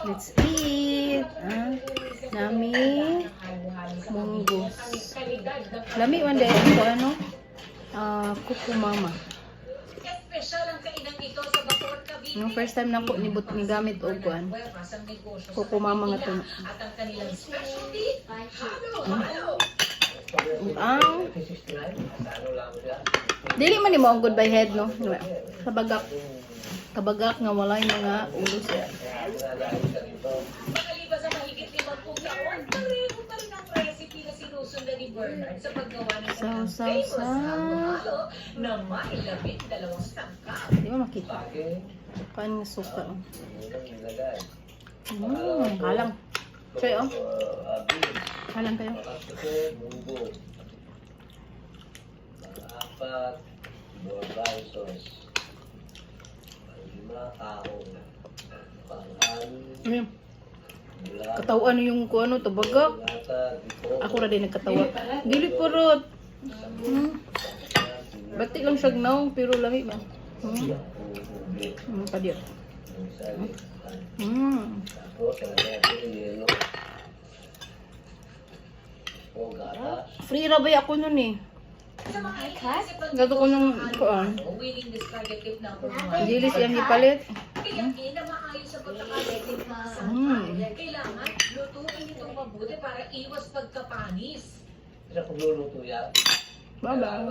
Let's eat. Nami munggos. Lami man dahil ito ano? Kukumama. No, first time na po ni gamit o kuan. Kukumama nga ito. Dili man ni mo ang goodbye head no. Kabagak nga walay mga ulo siya. Makalipas sa mahigit 50 taon, pareho pa rin ang recipe na sinusundan ni Bernard sa paggawa ng kanyang famous halo-halo na may labing 2 sangkap. Di ba makita? Paano nga suka? Halang. Choy, oh. Halang kayo. Apat, borbay sauce. 5 taong Ayun. Katawaan yung kuano to bagak. Ako ra din nagkatawa. Dili purot. Bati lang siya gnaw pero lami ba? Padir. Free ra ba ako nun eh? Gato ko nung kuan. Winning the target tip number 1. Dili siyang ipalit. Kaya na maayos sa pagkakalit ng kailangan lutuin itong mabuti para iwas pagkapanis. Sa pagluluto yan. Bye-bye.